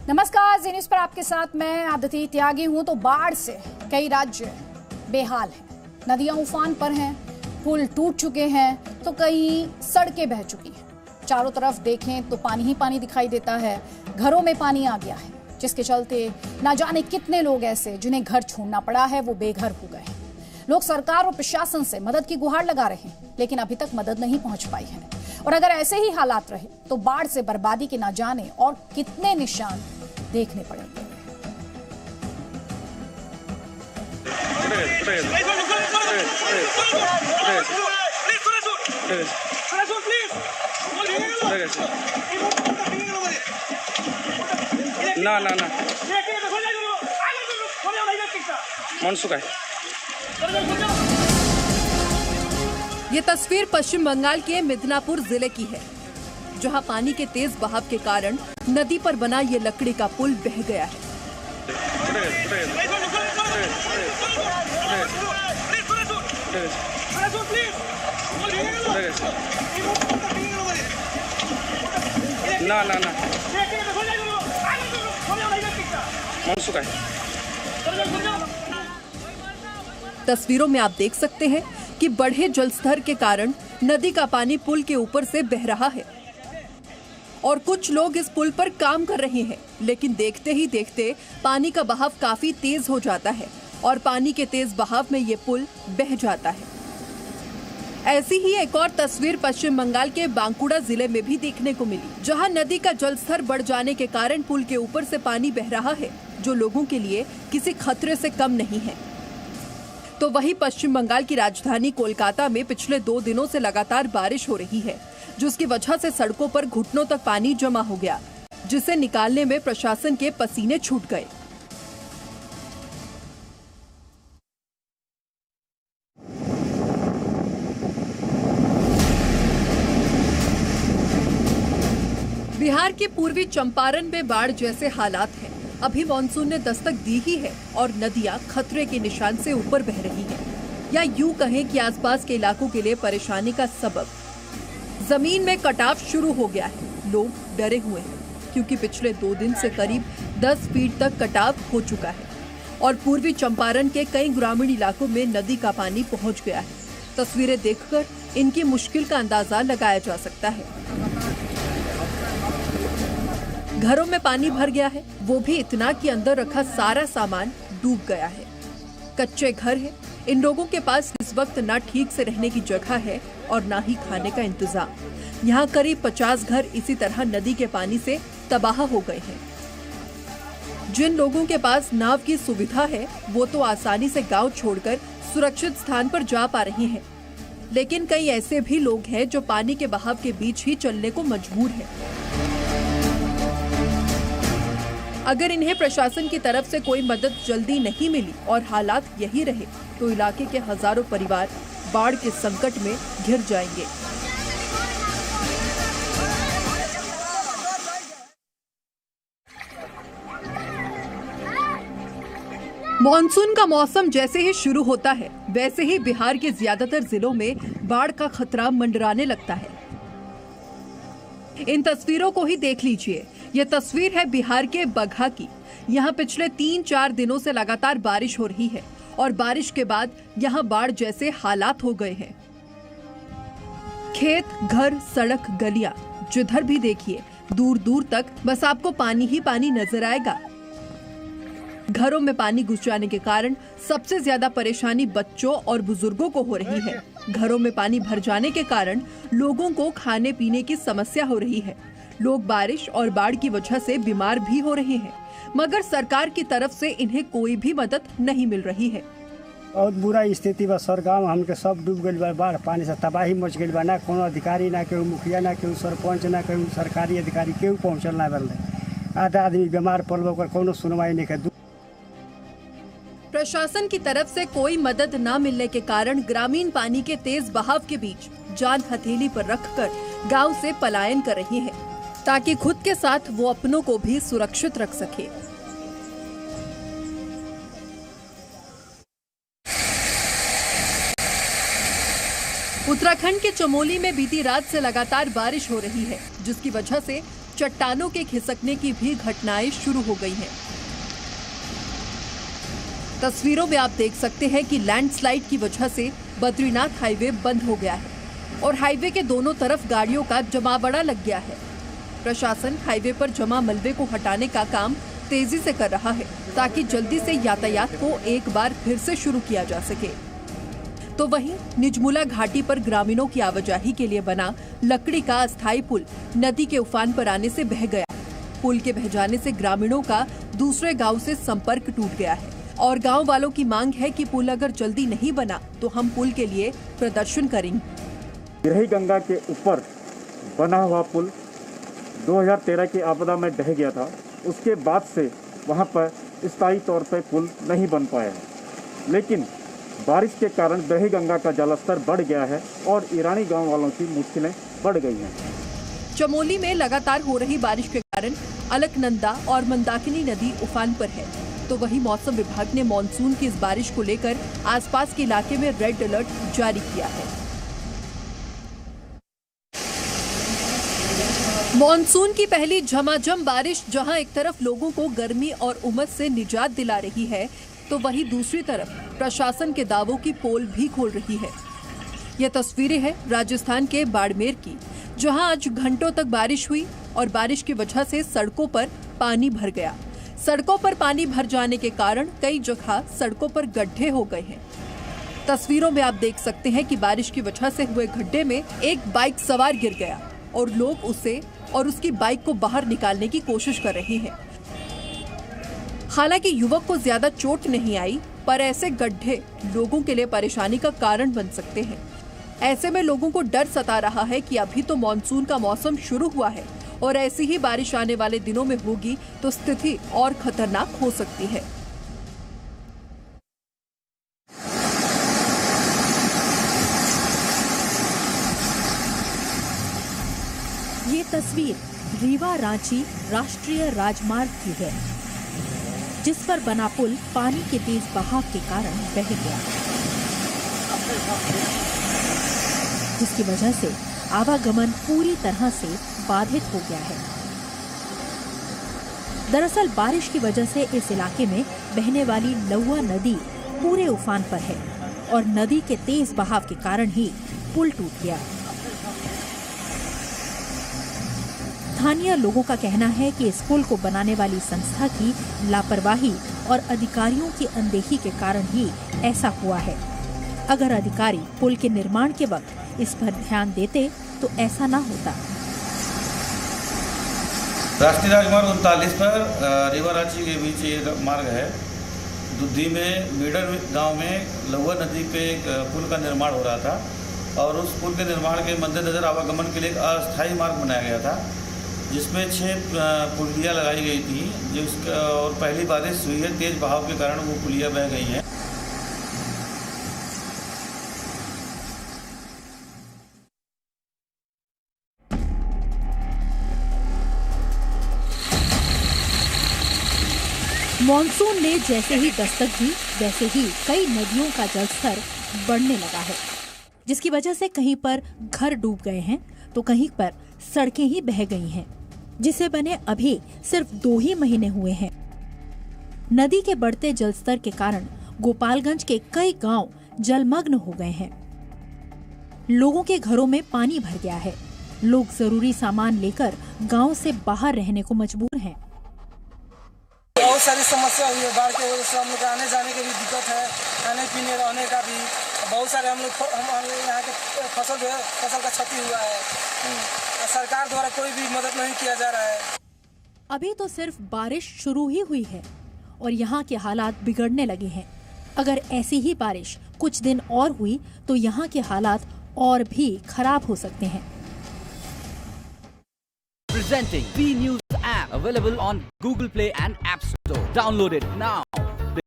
नमस्कार, जी न्यूज पर आपके साथ मैं आदिति त्यागी हूं। तो बाढ़ से कई राज्य बेहाल हैं, नदियां उफान पर हैं, पुल टूट चुके हैं तो कई सड़कें बह चुकी हैं। चारों तरफ देखें तो पानी ही पानी दिखाई देता है, घरों में पानी आ गया है, जिसके चलते ना जाने कितने लोग ऐसे जिन्हें घर छोड़ना पड़ा है वो बेघर हो गए हैं। लोग सरकार और प्रशासन से मदद की गुहार लगा रहे हैं, लेकिन अभी तक मदद नहीं पहुंच पाई है। और अगर ऐसे ही हालात रहे तो बाढ़ से बर्बादी के ना जाने और कितने निशान देखने पड़ेंगे। ना ना ना मनसुख है। ये तस्वीर पश्चिम बंगाल के मिदनापुर जिले की है, जहां पानी के तेज बहाव के कारण नदी पर बना ये लकड़ी का पुल बह गया है। ना ना ना मनसुख है। तस्वीरों में आप देख सकते हैं कि बढ़े जलस्तर के कारण नदी का पानी पुल के ऊपर से बह रहा है और कुछ लोग इस पुल पर काम कर रहे हैं, लेकिन देखते ही देखते पानी का बहाव काफी तेज हो जाता है और पानी के तेज बहाव में ये पुल बह जाता है। ऐसी ही एक और तस्वीर पश्चिम बंगाल के बांकुड़ा जिले में भी देखने को मिली, जहां नदी का जलस्तर बढ़ जाने के कारण पुल के ऊपर से पानी बह रहा है, जो लोगों के लिए किसी खतरे से कम नहीं है। तो वहीं पश्चिम बंगाल की राजधानी कोलकाता में पिछले 2 दिनों से लगातार बारिश हो रही है, जिसकी वजह से सड़कों पर घुटनों तक पानी जमा हो गया, जिसे निकालने में प्रशासन के पसीने छूट गए। बिहार के पूर्वी चंपारण में बाढ़ जैसे हालात हैं। अभी मानसून ने दस्तक दी ही है और नदियां खतरे के निशान से ऊपर बह रही हैं, या यूं कहें कि आसपास के इलाकों के लिए परेशानी का सबब जमीन में कटाव शुरू हो गया है। लोग डरे हुए हैं क्योंकि पिछले 2 दिन से करीब 10 फीट तक कटाव हो चुका है और पूर्वी चंपारण के कई ग्रामीण इलाकों में नदी का पानी पहुंच गया है। तस्वीरें देखकर इनकी मुश्किल का अंदाजा लगाया जा सकता है। घरों में पानी भर गया है, वो भी इतना कि अंदर रखा सारा सामान डूब गया है। कच्चे घर है, इन लोगों के पास इस वक्त ना ठीक से रहने की जगह है और ना ही खाने का इंतजाम। यहाँ करीब 50 घर इसी तरह नदी के पानी से तबाह हो गए हैं। जिन लोगों के पास नाव की सुविधा है वो तो आसानी से गांव छोड़कर सुरक्षित स्थान पर जा पा रहे हैं, लेकिन कई ऐसे भी लोग हैं जो पानी के बहाव के बीच ही चलने को मजबूर है। अगर इन्हें प्रशासन की तरफ से कोई मदद जल्दी नहीं मिली और हालात यही रहे तो इलाके के हजारों परिवार बाढ़ के संकट में घिर जाएंगे। मॉनसून का मौसम जैसे ही शुरू होता है वैसे ही बिहार के ज्यादातर जिलों में बाढ़ का खतरा मंडराने लगता है। इन तस्वीरों को ही देख लीजिए। ये तस्वीर है बिहार के बगहा की। यहाँ पिछले 3-4 दिनों से लगातार बारिश हो रही है और बारिश के बाद यहाँ बाढ़ जैसे हालात हो गए हैं। खेत, घर, सड़क, गलियां, जिधर भी देखिए दूर दूर तक बस आपको पानी ही पानी नजर आएगा। घरों में पानी घुस जाने के कारण सबसे ज्यादा परेशानी बच्चों और बुजुर्गों को हो रही है। घरों में पानी भर जाने के कारण लोगों को खाने पीने की समस्या हो रही है। लोग बारिश और बाढ़ की वजह से बीमार भी हो रहे हैं, मगर सरकार की तरफ से इन्हें कोई भी मदद नहीं मिल रही है। बहुत बुरा स्थिति बा सर, गाँव हमके सब डूब गई बा, बाढ़ पानी से तबाही मच गई बा। ना कोनो अधिकारी, ना केहू मुखिया, ना केहू सरपंच, ना केहू सरकारी अधिकारी केहू पहुँचल ना बल। आधा आदमी बीमार पड़ ओकर कोनो सुनवाई नहीं कर। प्रशासन की तरफ से कोई मदद न मिलने के कारण ग्रामीण पानी के तेज बहाव के बीच जान हथेली पर रखकर गांव से पलायन कर रहे हैं, ताकि खुद के साथ वो अपनों को भी सुरक्षित रख सके। उत्तराखंड के चमोली में बीती रात से लगातार बारिश हो रही है, जिसकी वजह से चट्टानों के खिसकने की भी घटनाएं शुरू हो गई हैं। तस्वीरों में आप देख सकते हैं कि लैंडस्लाइड की वजह से बद्रीनाथ हाईवे बंद हो गया है और हाईवे के दोनों तरफ गाड़ियों का जमावड़ा लग गया है। प्रशासन हाईवे पर जमा मलबे को हटाने का काम तेजी से कर रहा है ताकि जल्दी से यातायात को एक बार फिर से शुरू किया जा सके। तो वहीं निजमुला घाटी पर ग्रामीणों की आवाजाही के लिए बना लकड़ी का अस्थायी पुल नदी के उफान पर आने से बह गया। पुल के बह जाने से ग्रामीणों का दूसरे गांव से संपर्क टूट गया है और गांव वालों की मांग है कि पुल अगर जल्दी नहीं बना तो हम पुल के लिए प्रदर्शन करेंगे। बिरही गंगा के ऊपर बना हुआ पुल 2013 की आपदा में ढह गया था। उसके बाद से वहां पर स्थायी तौर पर पुल नहीं बन पाया है, लेकिन बारिश के कारण बिरही गंगा का जलस्तर बढ़ गया है और ईरानी गांव वालों की मुश्किलें बढ़ गई हैं। चमोली में लगातार हो रही बारिश के कारण अलकनंदा और मंदाकिनी नदी उफान पर है। तो वहीं मौसम विभाग ने मानसून की इस बारिश को लेकर आसपास के इलाके में रेड अलर्ट जारी किया है। मानसून की पहली झमाझम बारिश जहां एक तरफ लोगों को गर्मी और उमस से निजात दिला रही है, तो वहीं दूसरी तरफ प्रशासन के दावों की पोल भी खोल रही है। ये तस्वीरें हैं राजस्थान के बाड़मेर की, जहां आज घंटों तक बारिश हुई और बारिश की वजह से सड़कों पर पानी भर गया। सड़कों पर पानी भर जाने के कारण कई जगह सड़कों पर गड्ढे हो गए हैं। तस्वीरों में आप देख सकते हैं कि बारिश की वजह से हुए गड्ढे में एक बाइक सवार गिर गया और लोग उसे और उसकी बाइक को बाहर निकालने की कोशिश कर रहे हैं। हालांकि युवक को ज्यादा चोट नहीं आई, पर ऐसे गड्ढे लोगों के लिए परेशानी का कारण बन सकते हैं। ऐसे में लोगों को डर सता रहा है कि अभी तो मानसून का मौसम शुरू हुआ है और ऐसी ही बारिश आने वाले दिनों में होगी तो स्थिति और खतरनाक हो सकती है। ये तस्वीर रीवा रांची राष्ट्रीय राजमार्ग की है, जिस पर बना पुल पानी के तेज बहाव के कारण बह गया, जिसकी वजह से आवागमन पूरी तरह से बाधित हो गया है। दरअसल बारिश की वजह से इस इलाके में बहने वाली लौआ नदी पूरे उफान पर है और नदी के तेज बहाव के कारण ही पुल टूट गया। स्थानीय लोगों का कहना है कि इस पुल को बनाने वाली संस्था की लापरवाही और अधिकारियों की अनदेखी के कारण ही ऐसा हुआ है। अगर अधिकारी पुल के निर्माण के वक्त इस पर ध्यान देते तो ऐसा ना होता। राष्ट्रीय राजमार्ग 39 पर रीवा रांची के बीच ये मार्ग है। दुद्धी में मेडर गांव में लौआ नदी पे एक पुल का निर्माण हो रहा था और उस पुल के निर्माण के मद्देनजर आवागमन के लिए एक अस्थायी मार्ग बनाया गया था, जिसमें 6 पुलियाँ लगाई गई थी, जिसका और पहली बारिश हुई है, तेज बहाव के कारण वो पुलियाँ बह गई हैं। मॉनसून ने जैसे ही दस्तक दी, वैसे ही कई नदियों का जलस्तर बढ़ने लगा है, जिसकी वजह से कहीं पर घर डूब गए हैं तो कहीं पर सड़कें ही बह गई हैं, जिसे बने अभी सिर्फ 2 ही महीने हुए हैं। नदी के बढ़ते जलस्तर के कारण गोपालगंज के कई गांव जलमग्न हो गए हैं। लोगों के घरों में पानी भर गया है। लोग जरूरी सामान लेकर गांव से बाहर रहने को मजबूर हैं। बहुत सारी समस्या हुई है बाढ़ की वजह से। हम लोग आने जाने की भी दिक्कत है, खाने पीने रहने का भी। बहुत सारे हम यहाँ के फसल का क्षति हुआ है। सरकार द्वारा कोई भी मदद नहीं किया जा रहा है। अभी तो सिर्फ बारिश शुरू ही हुई है और यहाँ के हालात बिगड़ने लगे हैं। अगर ऐसी ही बारिश कुछ दिन और हुई तो यहाँ के हालात और भी खराब हो सकते हैं। Presenting B News app available on Google Play and App Store. Download it now.